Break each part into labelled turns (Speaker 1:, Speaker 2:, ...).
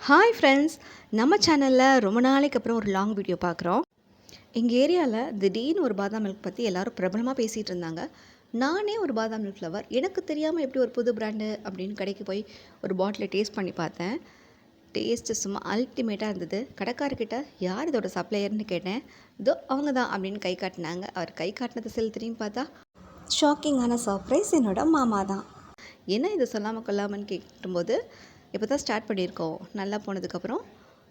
Speaker 1: Hi friends, நம்ம சேனலில் ரொம்ப நாளைக்கு அப்புறம் ஒரு லாங் வீடியோ பார்க்குறோம். எங்கள் ஏரியாவில் திடீர்னு ஒரு பாதாம் மில்க் பற்றி எல்லோரும் பிரபலமாக பேசிகிட்டு இருந்தாங்க. நானே ஒரு பாதாம் மில்க் ஃப்ளவர், எனக்கு தெரியாமல் எப்படி ஒரு புது பிராண்டு அப்படின்னு கடைக்கு போய் ஒரு பாட்டிலை டேஸ்ட் பண்ணி பார்த்தேன். டேஸ்ட்டு சும்மா அல்டிமேட்டாக இருந்தது. கடைக்காரர்கிட்ட யார் இதோட சப்ளையர்னு கேட்டேன். இதோ அவங்க தான் அப்படின்னு கை காட்டினாங்க. அவர் கை காட்டினது செல் திரும்பி பார்த்தா ஷாக்கிங்கான சர்ப்ரைஸ் என்னோட மாமா தான். என்ன இதை சொல்லாமல் கொள்ளாமன்னு கேட்கும்போது, இப்போ தான் ஸ்டார்ட் பண்ணியிருக்கோம், நல்லா போனதுக்கப்புறம்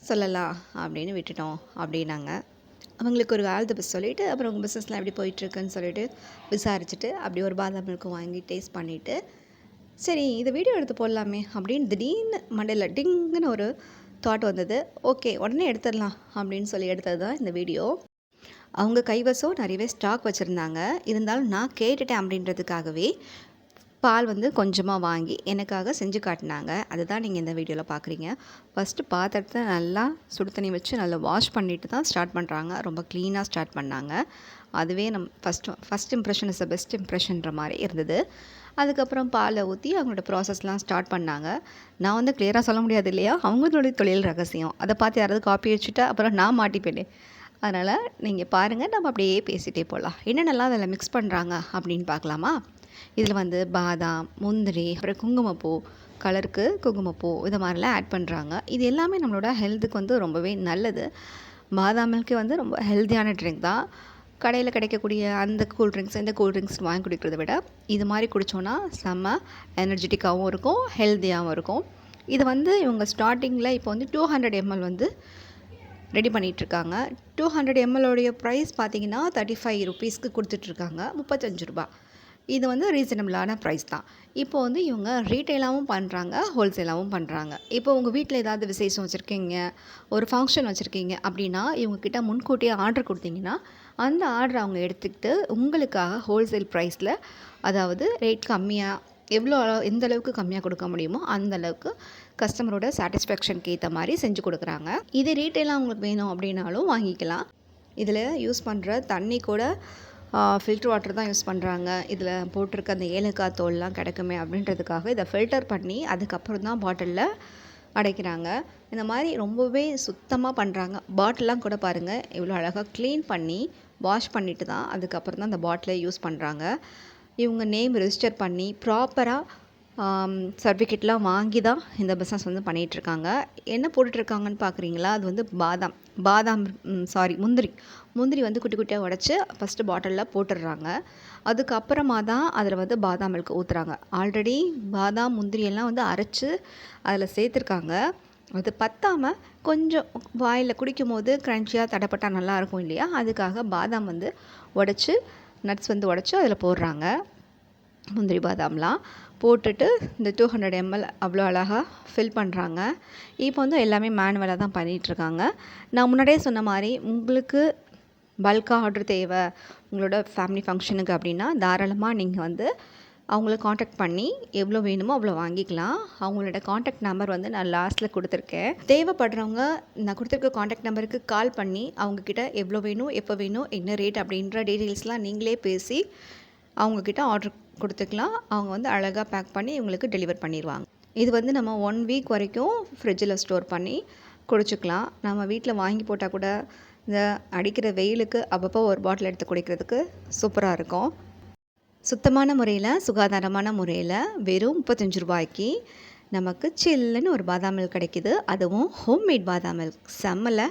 Speaker 1: சொல்லலாம் அப்படின்னு விட்டுட்டோம் அப்படின்னாங்க. அவங்களுக்கு ஒரு ஆல் தி பெஸ்ட் சொல்லிவிட்டு, அப்புறம் உங்கள் பிஸ்னஸ்லாம் எப்படி போயிட்டுருக்குன்னு சொல்லிட்டு விசாரிச்சுட்டு, அப்படி ஒரு பாதாம் மில்க்கும் வாங்கி டேஸ்ட் பண்ணிவிட்டு, சரி இதை வீடியோ எடுத்து போடலாமே அப்படின்னு திடீர்னு மண்டையில் டிங்குன்னு ஒரு தாட் வந்தது. ஓகே, உடனே எடுத்துடலாம் அப்படின்னு சொல்லி எடுத்தது தான் இந்த வீடியோ. அவங்க கைவசம் நிறையவே ஸ்டாக் வச்சுருந்தாங்க. இருந்தாலும் நான் கேட்டுட்டேன் அப்படின்றதுக்காகவே பால் கொஞ்சமாக வாங்கி எனக்காக செஞ்சு காட்டினாங்க. அதுதான் நீங்கள் இந்த வீடியோவில் பார்க்குறீங்க. ஃபஸ்ட்டு பாத்திரத்தை நல்லா சுடு தண்ணி வச்சு நல்லா வாஷ் பண்ணிவிட்டு தான் ஸ்டார்ட் பண்ணுறாங்க. ரொம்ப க்ளீனாக ஸ்டார்ட் பண்ணாங்க. அதுவே first impression is the best இம்ப்ரெஷன்ற மாதிரி இருந்தது. அதுக்கப்புறம் பாலை ஊற்றி அவங்களோட ப்ராசஸ்லாம் ஸ்டார்ட் பண்ணாங்க. நான் கிளியராக சொல்ல முடியாது இல்லையா, அவங்களுடைய தொழில் ரகசியம். அதை பார்த்து யாராவது காப்பி வச்சுட்டா அப்புறம் நான் மாட்டிப்பேனே. அதனால் நீங்கள் பாருங்கள், நம்ம அப்படியே பேசிகிட்டே போகலாம். என்னென்னலாம் அதில் மிக்ஸ் பண்ணுறாங்க அப்படின்னு பார்க்கலாமா? இதில் பாதாம், முந்திரி, அப்புறம் குங்குமப்பூ, கலருக்கு குங்குமப்பூ இதை மாதிரிலாம் ஆட் பண்ணுறாங்க. இது எல்லாமே நம்மளோட ஹெல்த்துக்கு ரொம்பவே நல்லது. பாதாம் மில்க்கு ரொம்ப ஹெல்த்தியான ட்ரிங்க் தான். கடையில் கிடைக்கக்கூடிய அந்த கூல்ட்ரிங்க்ஸ், இந்த கூல்ட்ரிங்க்ஸ் வாங்கி குடிக்கிறத விட இது மாதிரி குடித்தோன்னா செம்ம எனர்ஜெட்டிக்காகவும் இருக்கும், ஹெல்த்தியாகவும் இருக்கும். இது இவங்க ஸ்டார்டிங்கில் இப்போ 200 ml ரெடி பண்ணிகிட்ருக்காங்க. 200 ml ப்ரைஸ் பார்த்திங்கன்னா 35 ருபீஸ்க்கு கொடுத்துட்ருக்காங்க, 35 ரூபா. இது ரீசனபிளான ப்ரைஸ் தான். இப்போ இவங்க ரீட்டெயிலாகவும் பண்ணுறாங்க, ஹோல்சேலாகவும் பண்ணுறாங்க. இப்போ உங்கள் வீட்டில் ஏதாவது விசேஷம் வச்சுருக்கீங்க, ஒரு ஃபங்க்ஷன் வச்சுருக்கீங்க அப்படின்னா இவங்கக்கிட்ட முன்கூட்டியே ஆர்டர் கொடுத்தீங்கன்னா அந்த ஆர்டரை அவங்க எடுத்துக்கிட்டு உங்களுக்காக ஹோல்சேல் ப்ரைஸில், அதாவது ரேட் கம்மியாக எந்த அளவுக்கு கம்மியாக கொடுக்க முடியுமோ அந்த அளவுக்கு கஸ்டமரோட சாட்டிஸ்ஃபேக்ஷனுக்கு ஏற்ற மாதிரி செஞ்சு கொடுக்குறாங்க. இது ரீட்டெயிலாக உங்களுக்கு வேணும் அப்படின்னாலும் வாங்கிக்கலாம். இதில் யூஸ் பண்ணுற தண்ணி கூட ஃபில்ட்ரு வாட்டர் தான் யூஸ் பண்ணுறாங்க. இதில் போட்டிருக்க அந்த ஏலக்காய் தோல்லாம் கிடைக்குமே அப்படின்றதுக்காக இதை ஃபில்டர் பண்ணி அதுக்கப்புறம் தான் பாட்டிலில் அடைக்கிறாங்க. இந்த மாதிரி ரொம்பவே சுத்தமாக பண்ணுறாங்க. பாட்டிலாம் கூட பாருங்கள், இவ்வளோ அழகாக க்ளீன் பண்ணி வாஷ் பண்ணிவிட்டு தான் அதுக்கப்புறம் தான் அந்த பாட்டிலை யூஸ் பண்ணுறாங்க. இவங்க நேம் ரெஜிஸ்டர் பண்ணி ப்ராப்பராக சர்டிஃபிகேட்லாம் வாங்கி தான் இந்த பிஸ்னஸ் பண்ணிகிட்ருக்காங்க. என்ன போட்டுட்ருக்காங்கன்னு பார்க்குறீங்களா? அது முந்திரி குட்டி குட்டியாக உடச்சி ஃபஸ்ட்டு பாட்டிலில் போட்டுடுறாங்க. அதுக்கப்புறமா தான் அதில் பாதாம் மில்க் ஊற்றுறாங்க. ஆல்ரெடி பாதாம் முந்திரியெல்லாம் அரைச்சி அதில் சேர்த்துருக்காங்க. அது பத்தாமல் கொஞ்சம் வாயில் குடிக்கும் போது க்ரன்ச்சியாக தடப்பட்டால் நல்லாயிருக்கும் இல்லையா, அதுக்காக பாதாம் உடச்சி நட்ஸ் உடச்சி அதில் போடுறாங்க. முந்திரி பாதாம்லாம் போட்டுட்டு இந்த 200 ml அவ்வளோ அழகாக ஃபில் பண்ணுறாங்க. இப்போ எல்லாமே மேனுவலாக தான் பண்ணிகிட்ருக்காங்க. நான் முன்னாடியே சொன்ன மாதிரி உங்களுக்கு பல்காக ஆர்டர் தேவை உங்களோட ஃபேமிலி ஃபங்க்ஷனுக்கு அப்படின்னா தாராளமாக நீங்கள் அவங்கள காண்டாக்ட் பண்ணி எவ்வளோ வேணுமோ அவ்வளோ வாங்கிக்கலாம். அவங்களோட காண்டாக்ட் நம்பர் நான் லாஸ்ட்டில் கொடுத்துருக்கேன். தேவைப்படுறவங்க நான் கொடுத்துருக்க காண்டாக்ட் நம்பருக்கு கால் பண்ணி அவங்கக்கிட்ட எவ்வளோ வேணும், எப்போ வேணும், என்ன ரேட் அப்படின்ற டீட்டெயில்ஸ்லாம் நீங்களே பேசி அவங்கக்கிட்ட ஆர்டர் கொடுத்துக்கலாம். அவங்க அழகாக பேக் பண்ணி இவங்களுக்கு டெலிவர் பண்ணிடுவாங்க. இது நம்ம 1 வீக் வரைக்கும் ஃப்ரிட்ஜில் ஸ்டோர் பண்ணி குடிச்சிக்கலாம். நம்ம வீட்டில் வாங்கி போட்டால் கூட இந்த அடிக்கிற வெயிலுக்கு அப்பப்போ ஒரு பாட்டில் எடுத்து குடிக்கிறதுக்கு சூப்பராக இருக்கும். சுத்தமான முறையில், சுகாதாரமான முறையில் வெறும் 35 ரூபாய்க்கு நமக்கு சில்லுன்னு ஒரு பாதாம் மில்க் கிடைக்கிது. அதுவும் ஹோம்மேட் பாதாம் மில்க். செம்மல